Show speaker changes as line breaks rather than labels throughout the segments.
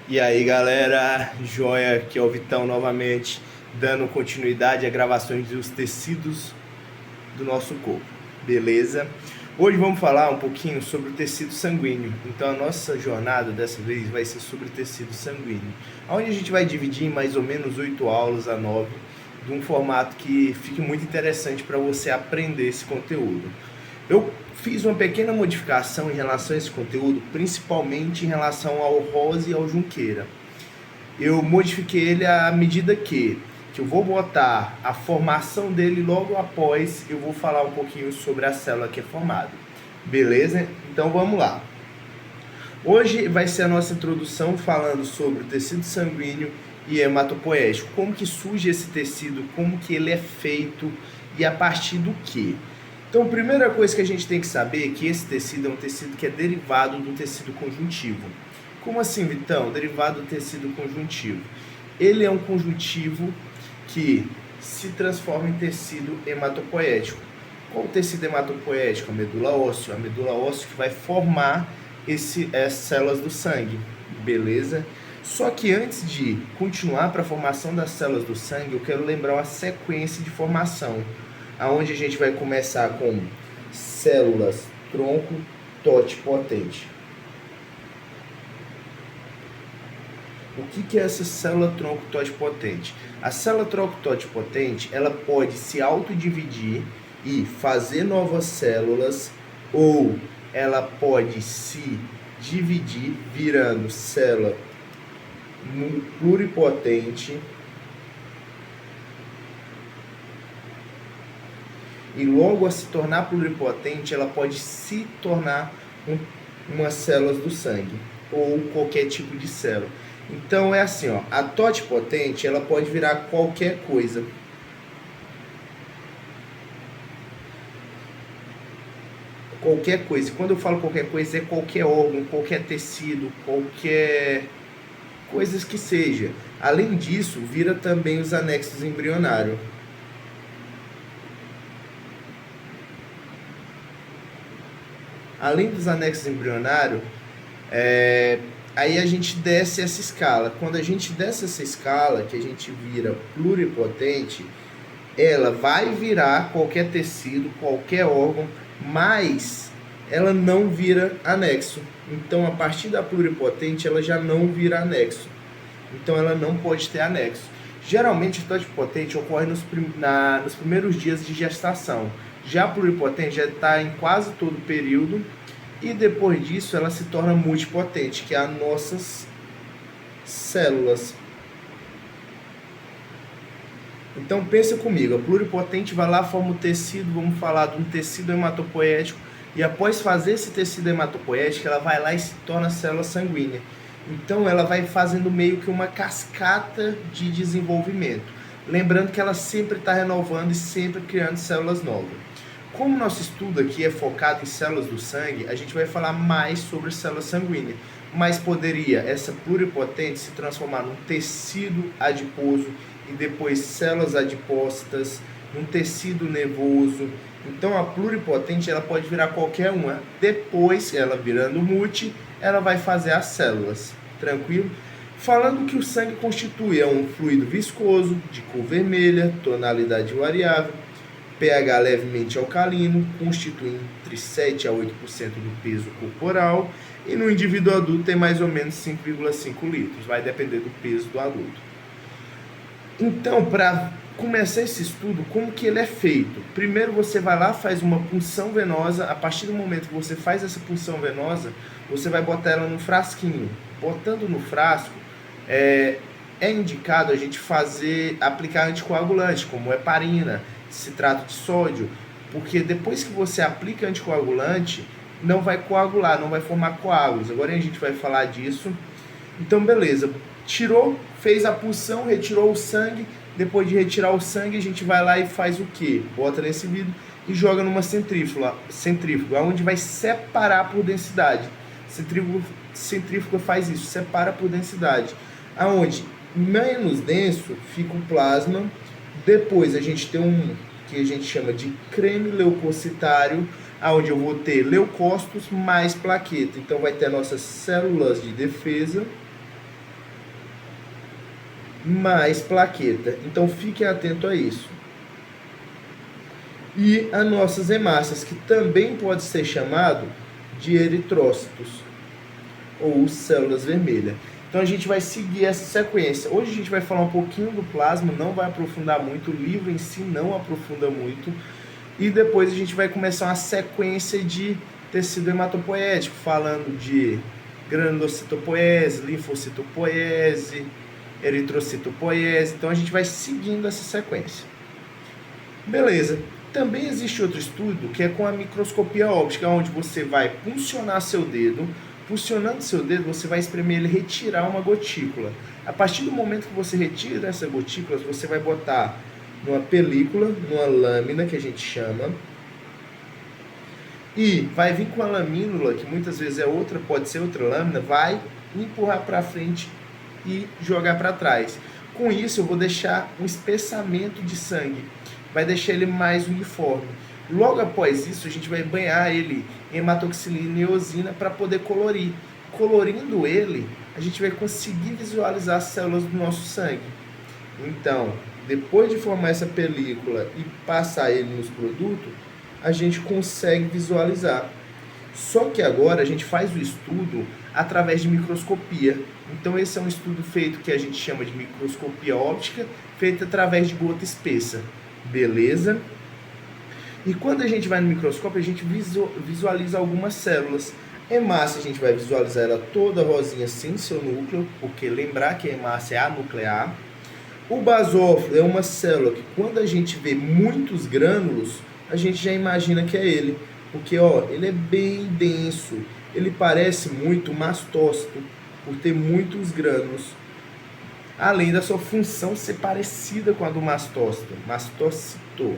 E aí galera, joia, aqui é o Vitão novamente, dando continuidade a gravações dos tecidos do nosso corpo, beleza? Hoje vamos falar um pouquinho sobre o tecido sanguíneo. Então a nossa jornada dessa vez vai ser sobre o tecido sanguíneo, onde a gente vai dividir em mais ou menos 8 aulas a 9, de um formato que fique muito interessante para você aprender esse conteúdo. Eu fiz uma pequena modificação em relação a esse conteúdo, principalmente em relação ao Rose e ao Junqueira. Eu modifiquei ele à medida que eu vou botar a formação dele logo após eu vou falar um pouquinho sobre a célula que é formada. Beleza? Então vamos lá. Hoje vai ser a nossa introdução falando sobre o tecido sanguíneo e hematopoético. Como que surge esse tecido, como que ele é feito e a partir do que. Então, a primeira coisa que a gente tem que saber é que esse tecido é um tecido que é derivado do tecido conjuntivo. Como assim, Vitão? Derivado do tecido conjuntivo. Ele é um conjuntivo que se transforma em tecido hematopoético. Qual o tecido hematopoético? A medula óssea. A medula óssea que vai formar as células do sangue, beleza? Só que antes de continuar para a formação das células do sangue, eu quero lembrar uma sequência de formação, aonde a gente vai começar com células tronco totipotente. O que é essa célula tronco totipotente? A célula tronco totipotente, ela pode se autodividir e fazer novas células, ou ela pode se dividir virando célula pluripotente, e logo a se tornar pluripotente, ela pode se tornar umas células do sangue, ou qualquer tipo de célula. Então é assim, ó, a totipotente, ela pode virar qualquer coisa. Qualquer coisa. Quando eu falo qualquer coisa, é qualquer órgão, qualquer tecido, qualquer coisas que seja. Além disso, vira também os anexos embrionários. Além dos anexos embrionários, aí a gente desce essa escala. Quando a gente desce essa escala, que a gente vira pluripotente, ela vai virar qualquer tecido, qualquer órgão, mas ela não vira anexo. Então, a partir da pluripotente, ela já não vira anexo. Então, ela não pode ter anexo. Geralmente, a totipotente ocorre nos primeiros dias de gestação. Já a pluripotente já está em quase todo o período, e depois disso ela se torna multipotente, que é as nossas células. Então pensa comigo, a pluripotente vai lá, forma o tecido, vamos falar de um tecido hematopoético, e após fazer esse tecido hematopoético, ela vai lá e se torna célula sanguínea. Então ela vai fazendo meio que uma cascata de desenvolvimento. Lembrando que ela sempre está renovando e sempre criando células novas. Como nosso estudo aqui é focado em células do sangue, a gente vai falar mais sobre célula sanguínea. Mas poderia essa pluripotente se transformar num tecido adiposo e depois células adipócitas, num tecido nervoso. Então a pluripotente ela pode virar qualquer uma. Depois, ela virando multi, ela vai fazer as células. Tranquilo? Falando que o sangue constitui um fluido viscoso, de cor vermelha, tonalidade variável, pH levemente alcalino, constitui entre 7 a 8% do peso corporal, e no indivíduo adulto tem mais ou menos 5,5 litros, vai depender do peso do adulto. Então, para começar esse estudo, como que ele é feito? Primeiro você vai lá, faz uma punção venosa. A partir do momento que você faz essa punção venosa, você vai botar ela num frasquinho. Botando no frasco, é indicado a gente aplicar anticoagulante, como heparina, citrato de sódio, porque depois que você aplica anticoagulante, não vai coagular, não vai formar coágulos. Agora a gente vai falar disso. Então, beleza. Tirou, fez a punção, retirou o sangue. Depois de retirar o sangue, a gente vai lá e faz o quê? Bota nesse vidro e joga numa centrífuga, onde vai separar por densidade. Centrífuga faz isso, separa por densidade. Aonde menos denso fica o plasma. Depois a gente tem um que a gente chama de creme leucocitário, onde eu vou ter leucócitos mais plaqueta. Então vai ter nossas células de defesa mais plaqueta. Então fiquem atentos a isso. E as nossas hemácias, que também pode ser chamado de eritrócitos ou células vermelhas. Então a gente vai seguir essa sequência. Hoje a gente vai falar um pouquinho do plasma, não vai aprofundar muito, o livro em si não aprofunda muito. E depois a gente vai começar uma sequência de tecido hematopoético, falando de granulocitopoiese, linfocitopoiese, eritrocitopoiese. Então a gente vai seguindo essa sequência. Beleza. Também existe outro estudo que é com a microscopia óptica, onde você vai puncionar seu dedo. Puncionando seu dedo, você vai espremer ele e retirar uma gotícula. A partir do momento que você retira essa gotícula, você vai botar numa película, numa lâmina que a gente chama, e vai vir com a lamínula, que muitas vezes é outra, pode ser outra lâmina, vai empurrar para frente e jogar para trás. Com isso eu vou deixar um espessamento de sangue, vai deixar ele mais uniforme. Logo após isso a gente vai banhar ele em hematoxilina e eosina para poder colorir. Colorindo ele, a gente vai conseguir visualizar as células do nosso sangue. Então, depois de formar essa película e passar ele nos produtos, a gente consegue visualizar. Só que agora a gente faz o estudo através de microscopia. Então esse é um estudo feito que a gente chama de microscopia óptica, feito através de gota espessa. Beleza? E quando a gente vai no microscópio, a gente visualiza algumas células. Hemácia, a gente vai visualizar ela toda rosinha sem seu núcleo, porque lembrar que a hemácia é anuclear. O basófilo é uma célula que quando a gente vê muitos grânulos, a gente já imagina que é ele. Porque ele é bem denso, ele parece muito mastócito, por ter muitos grânulos. Além da sua função ser parecida com a do mastócito, mastócito.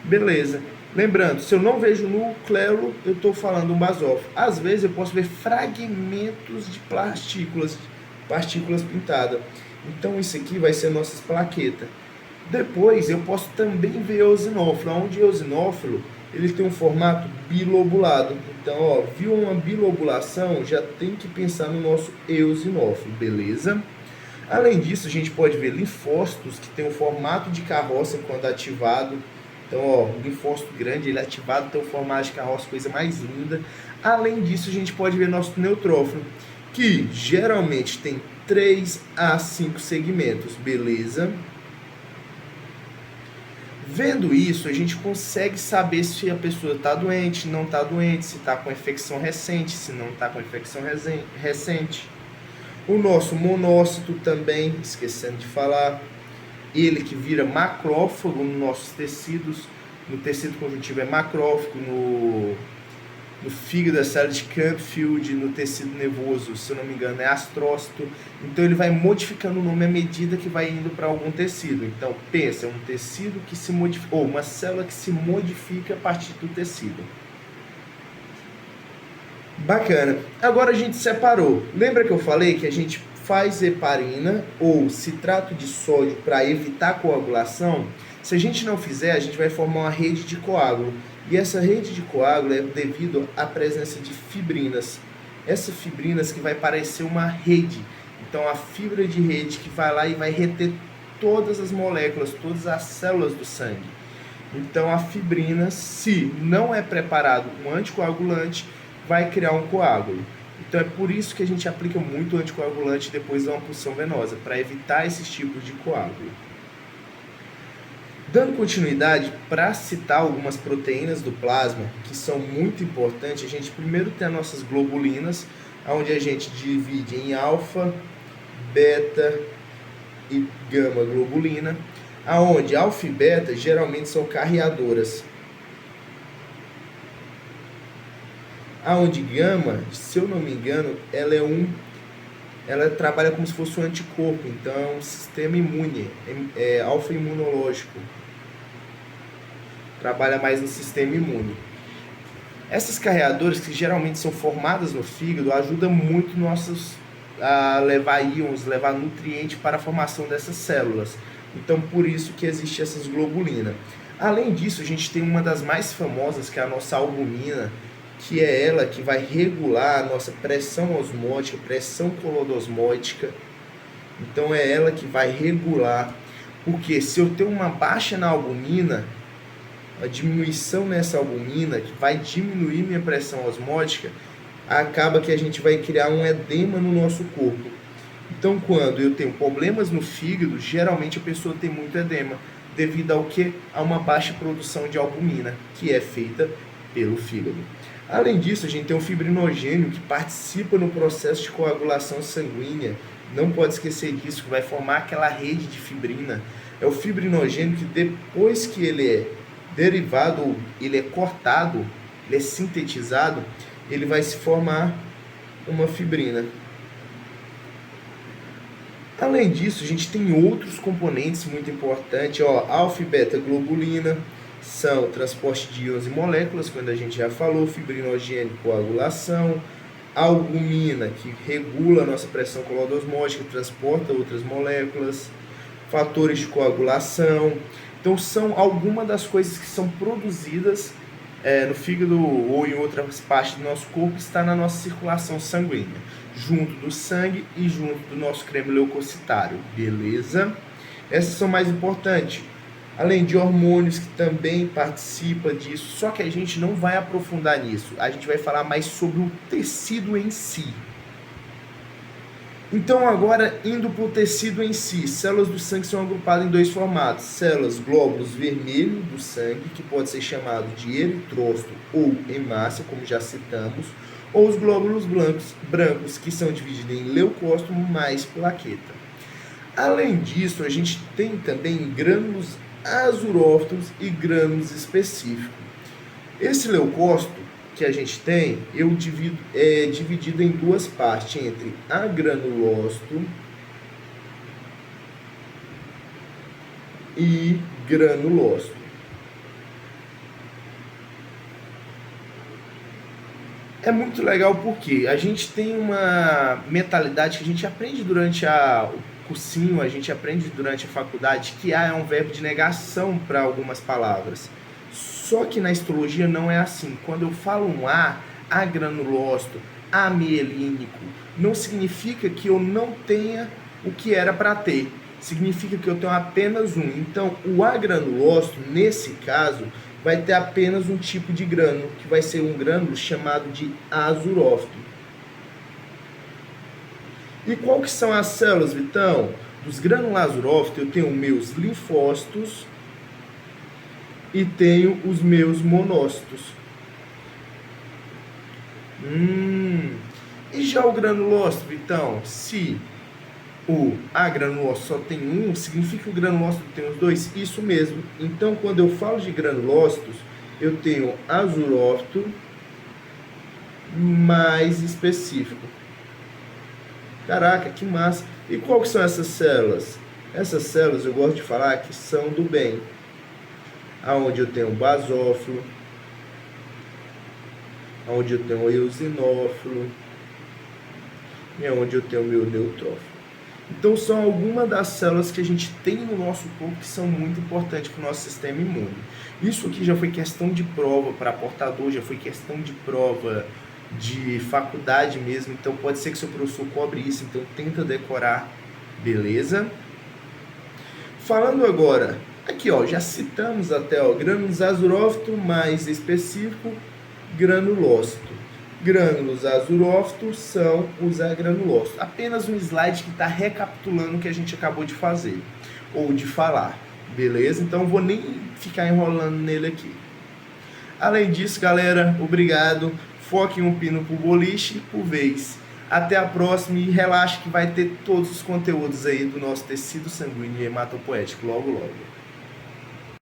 Beleza. Lembrando, se eu não vejo núcleo, eu estou falando um basófilo. Às vezes eu posso ver fragmentos de partículas pintadas. Então isso aqui vai ser nossas plaquetas. Depois eu posso também ver eosinófilo, onde o eosinófilo ele tem um formato bilobulado. Então, viu uma bilobulação, já tem que pensar no nosso eosinófilo, beleza? Além disso, a gente pode ver linfócitos que tem um formato de carroça quando ativado. Então, o linfócito grande, ele é ativado, tem um formato de carroça, coisa mais linda. Além disso, a gente pode ver nosso neutrófilo, que geralmente tem 3 a 5 segmentos, beleza? Vendo isso, a gente consegue saber se a pessoa está doente, não está doente, se está com infecção recente, se não está com infecção recente. O nosso monócito também, esquecendo de falar, ele que vira macrófago nos nossos tecidos, no tecido conjuntivo é macrófago, no fígado é célula de Campfield, no tecido nervoso, se eu não me engano, é astrócito. Então ele vai modificando o nome à medida que vai indo para algum tecido. Então pensa, é um tecido que se modifica, ou uma célula que se modifica a partir do tecido. Bacana. Agora a gente separou. Lembra que eu falei que a gente faz heparina ou citrato de sódio para evitar coagulação? Se a gente não fizer, a gente vai formar uma rede de coágulo. E essa rede de coágulo é devido à presença de fibrinas. Essas fibrinas que vai parecer uma rede. Então a fibra de rede que vai lá e vai reter todas as moléculas, todas as células do sangue. Então a fibrina, se não é preparado um anticoagulante, vai criar um coágulo. Então é por isso que a gente aplica muito anticoagulante depois da uma punção venosa, para evitar esses tipos de coágulo. Dando continuidade, para citar algumas proteínas do plasma, que são muito importantes, a gente primeiro tem as nossas globulinas, onde a gente divide em alfa, beta e gama globulina, aonde alfa e beta geralmente são carreadoras. Aonde gama, se eu não me engano, ela trabalha como se fosse um anticorpo, então é um sistema imune, é alfa-imunológico. Trabalha mais no sistema imune. Essas carreadoras, que geralmente são formadas no fígado, ajudam muito a levar íons, levar nutrientes para a formação dessas células. Então, por isso que existe essas globulinas. Além disso, a gente tem uma das mais famosas, que é a nossa albumina, que é ela que vai regular a nossa pressão osmótica, pressão colodosmótica. Então é ela que vai regular, porque se eu tenho uma baixa na albumina, a diminuição nessa albumina, que vai diminuir minha pressão osmótica, acaba que a gente vai criar um edema no nosso corpo. Então, quando eu tenho problemas no fígado, geralmente a pessoa tem muito edema, devido ao que? A uma baixa produção de albumina, que é feita pelo fígado. Além disso, a gente tem um fibrinogênio que participa no processo de coagulação sanguínea. Não pode esquecer disso, que vai formar aquela rede de fibrina. É o fibrinogênio que depois que ele é derivado, ou ele é cortado, ele é sintetizado, ele vai se formar uma fibrina. Além disso, a gente tem outros componentes muito importantes, alfa e beta globulina, são transporte de íons e moléculas, quando a gente já falou, fibrinogênio, coagulação, albumina, que regula a nossa pressão colodosmótica, transporta outras moléculas, fatores de coagulação. Então, são algumas das coisas que são produzidas no fígado ou em outras partes do nosso corpo, está na nossa circulação sanguínea, junto do sangue e junto do nosso creme leucocitário, beleza? Essas são mais importantes. Além de hormônios que também participam disso, só que a gente não vai aprofundar nisso. A gente vai falar mais sobre o tecido em si. Então agora, indo para o tecido em si, células do sangue são agrupadas em dois formatos. Células glóbulos vermelhos do sangue, que pode ser chamado de eritrócito ou hemácia, como já citamos, ou os glóbulos brancos, que são divididos em leucócito mais plaqueta. Além disso, a gente tem também grânulos azurófitos e grânulos específicos. Esse leucócito que a gente tem, é dividido em duas partes, entre agranulócito e granulócito. É muito legal porque a gente tem uma mentalidade que a gente aprende durante o cursinho, a gente aprende durante a faculdade, que A é um verbo de negação para algumas palavras. Só que na histologia não é assim. Quando eu falo um agranulócito, amielínico, não significa que eu não tenha o que era para ter. Significa que eu tenho apenas um. Então, o agranulócito, nesse caso, vai ter apenas um tipo de grânulo, que vai ser um grânulo chamado de azurófito. E qual que são as células, Vitão? Dos grânulos azurófitos, eu tenho meus linfócitos e tenho os meus monócitos. E já o granulócito, Vitão? Se o agranulócito só tem um, significa que o granulócito tem os dois? Isso mesmo. Então, quando eu falo de granulócitos, eu tenho azurófito mais específico. Caraca, que massa! E qual que são essas células? Essas células eu gosto de falar que são do bem. Aonde eu tenho basófilo, aonde eu tenho eosinófilo e aonde eu tenho meu neutrófilo. Então são algumas das células que a gente tem no nosso corpo que são muito importantes para o nosso sistema imune. Isso aqui já foi questão de prova para portador, já foi questão de prova de faculdade mesmo, então pode ser que seu professor cobre isso, então tenta decorar, beleza? Falando agora, aqui já citamos até grânulos azurófito mais específico, granulócito. Grânulos azurófitos são os agranulócitos. Apenas um slide que está recapitulando o que a gente acabou de fazer, ou de falar, beleza? Então não vou nem ficar enrolando nele aqui. Além disso, galera, obrigado. Foque em um pino por boliche por vez. Até a próxima e relaxe que vai ter todos os conteúdos aí do nosso tecido sanguíneo e hematopoético logo logo.